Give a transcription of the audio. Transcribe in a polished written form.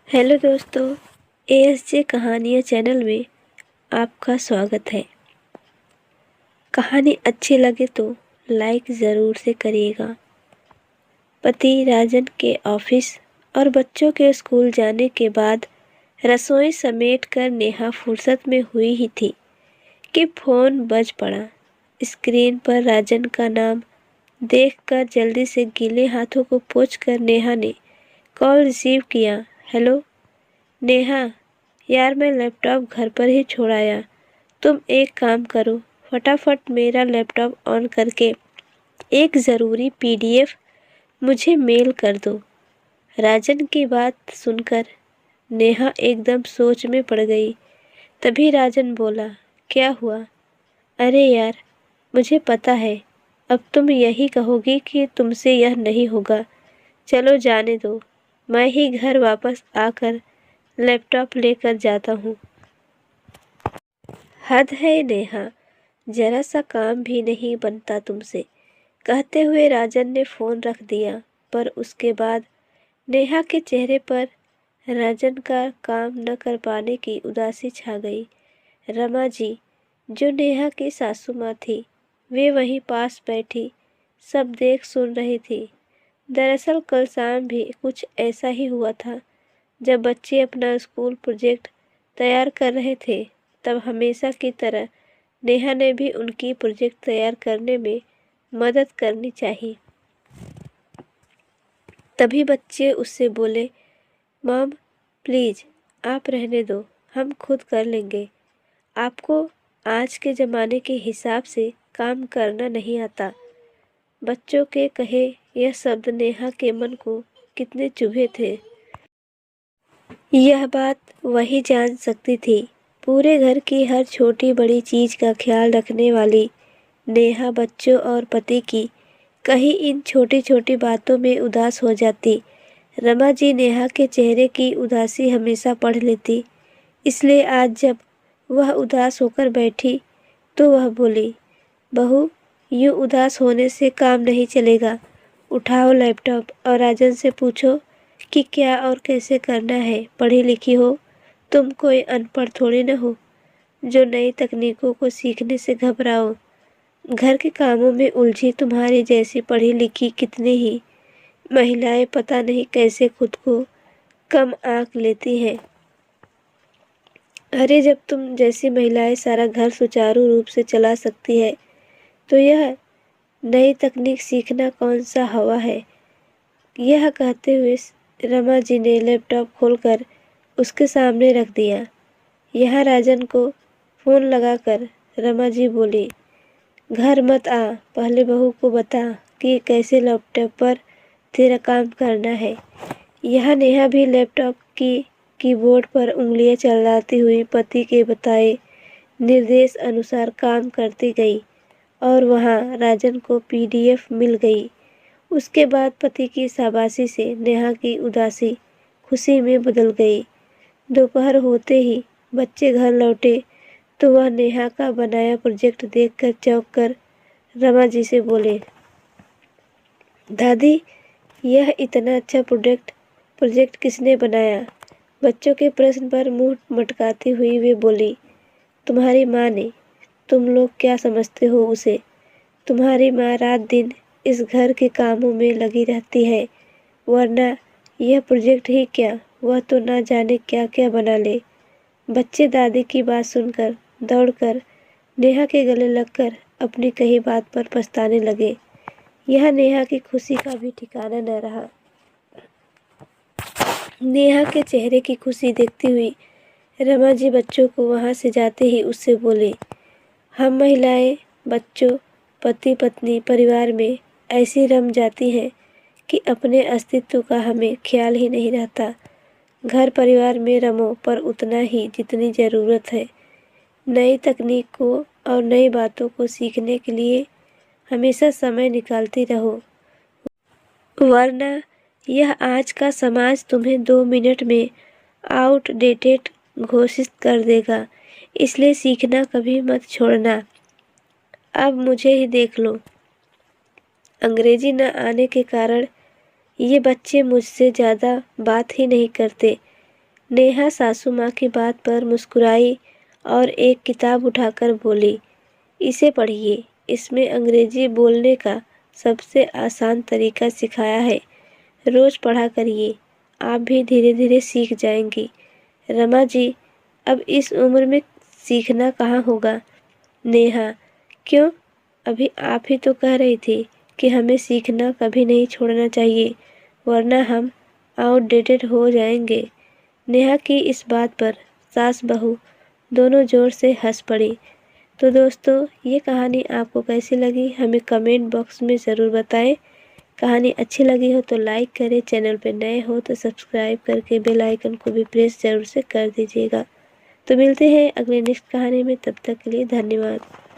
Hello दोस्तों, ASJ कहानियाँ channel में आपका स्वागत है। कहानी अच्छी लगे तो लाइक ज़रूर से करिएगा। पति राजन के ऑफिस और बच्चों के स्कूल जाने के बाद रसोई समेट कर नेहा फुर्सत में हुई ही थी कि फ़ोन बज पड़ा। स्क्रीन पर राजन का नाम देखकर जल्दी से गीले हाथों को पोंछकर नेहा ने कॉल रिसीव किया। हेलो नेहा, यार मैं लैपटॉप घर पर ही छोड़ आया। तुम एक काम करो, फटाफट मेरा लैपटॉप ऑन करके एक ज़रूरी PDF मुझे मेल कर दो। राजन की बात सुनकर नेहा एकदम सोच में पड़ गई। तभी राजन बोला, क्या हुआ? अरे यार, मुझे पता है अब तुम यही कहोगी कि तुमसे यह नहीं होगा। चलो जाने दो, मैं ही घर वापस आकर लैपटॉप लेकर जाता हूँ। हद है नेहा, जरा सा काम भी नहीं बनता तुमसे, कहते हुए राजन ने फ़ोन रख दिया। पर उसके बाद नेहा के चेहरे पर राजन का काम न कर पाने की उदासी छा गई। रमा जी, जो नेहा की सासू माँ थी, वे वहीं पास बैठी सब देख सुन रही थी। दरअसल कल शाम भी कुछ ऐसा ही हुआ था। जब बच्चे अपना स्कूल प्रोजेक्ट तैयार कर रहे थे, तब हमेशा की तरह नेहा ने भी उनकी प्रोजेक्ट तैयार करने में मदद करनी चाहिए। तभी बच्चे उससे बोले, मॉम प्लीज़ आप रहने दो, हम खुद कर लेंगे। आपको आज के ज़माने के हिसाब से काम करना नहीं आता। बच्चों के कहे यह शब्द नेहा के मन को कितने चुभे थे। यह बात वही जान सकती थी। पूरे घर की हर छोटी बड़ी चीज़ का ख्याल रखने वाली नेहा बच्चों और पति की कहीं इन छोटी छोटी बातों में उदास हो जाती। रमा जी नेहा के चेहरे की उदासी हमेशा पढ़ लेती, इसलिए आज जब वह उदास होकर बैठी तो वह बोली, बहू यूँ उदास होने से काम नहीं चलेगा। उठाओ लैपटॉप और राजन से पूछो कि क्या और कैसे करना है। पढ़ी लिखी हो, तुम कोई अनपढ़ थोड़ी न हो जो नई तकनीकों को सीखने से घबराओ। घर के कामों में उलझी तुम्हारी जैसी पढ़ी लिखी कितनी ही महिलाएं पता नहीं कैसे खुद को कम आंक लेती हैं। अरे जब तुम जैसी महिलाएं सारा घर सुचारू रूप से चला सकती है, तो यह नई तकनीक सीखना कौन सा हवा है। यह कहते हुए रमा जी ने लैपटॉप खोलकर उसके सामने रख दिया। यहाँ राजन को फ़ोन लगाकर रमा जी बोली, घर मत आ, पहले बहू को बता कि कैसे लैपटॉप पर तेरा काम करना है। यहाँ नेहा भी लैपटॉप की कीबोर्ड पर उंगलियां चलाती हुई पति के बताए निर्देश अनुसार काम करती गई और वहाँ राजन को PDF मिल गई। उसके बाद पति की शाबाशी से नेहा की उदासी खुशी में बदल गई। दोपहर होते ही बच्चे घर लौटे तो वह नेहा का बनाया प्रोजेक्ट देखकर चौंक कर रमा जी से बोले, दादी यह इतना अच्छा प्रोजेक्ट किसने बनाया? बच्चों के प्रश्न पर मुंह मटकाती हुई वे बोली, तुम्हारी माँ ने। तुम लोग क्या समझते हो उसे? तुम्हारी माँ रात दिन इस घर के कामों में लगी रहती है, वरना यह प्रोजेक्ट ही क्या, वह तो ना जाने क्या क्या बना ले। बच्चे दादी की बात सुनकर दौड़कर नेहा के गले लगकर अपनी कही बात पर पछताने लगे। यह नेहा की खुशी का भी ठिकाना न रहा। नेहा के चेहरे की खुशी देखती हुई रमा जी बच्चों को वहां से जाते ही उससे बोले, हम महिलाएं बच्चों पति पत्नी परिवार में ऐसी रम जाती हैं कि अपने अस्तित्व का हमें ख्याल ही नहीं रहता। घर परिवार में रमो, पर उतना ही जितनी ज़रूरत है। नई तकनीक को और नई बातों को सीखने के लिए हमेशा समय निकालती रहो, वरना यह आज का समाज तुम्हें 2 मिनट में आउटडेटेड घोषित कर देगा। इसलिए सीखना कभी मत छोड़ना। अब मुझे ही देख लो। अंग्रेजी न आने के कारण ये बच्चे मुझसे ज़्यादा बात ही नहीं करते। नेहा सासू माँ की बात पर मुस्कुराई और एक किताब उठाकर बोली, इसे पढ़िए, इसमें अंग्रेजी बोलने का सबसे आसान तरीका सिखाया है। रोज पढ़ा करिए, आप भी धीरे धीरे सीख जाएंगी। रमा जी, अब इस उम्र में सीखना कहाँ होगा। नेहा, क्यों? अभी आप ही तो कह रही थी कि हमें सीखना कभी नहीं छोड़ना चाहिए, वरना हम आउटडेटेड हो जाएंगे। नेहा की इस बात पर सास बहू दोनों जोर से हंस पड़ी। तो दोस्तों, ये कहानी आपको कैसी लगी हमें कमेंट बॉक्स में ज़रूर बताएं। कहानी अच्छी लगी हो तो लाइक करें, चैनल पर नए हो तो सब्सक्राइब करके बेल आइकन को भी प्रेस ज़रूर से कर दीजिएगा। तो मिलते हैं अगले नेक्स्ट कहानी में, तब तक के लिए धन्यवाद।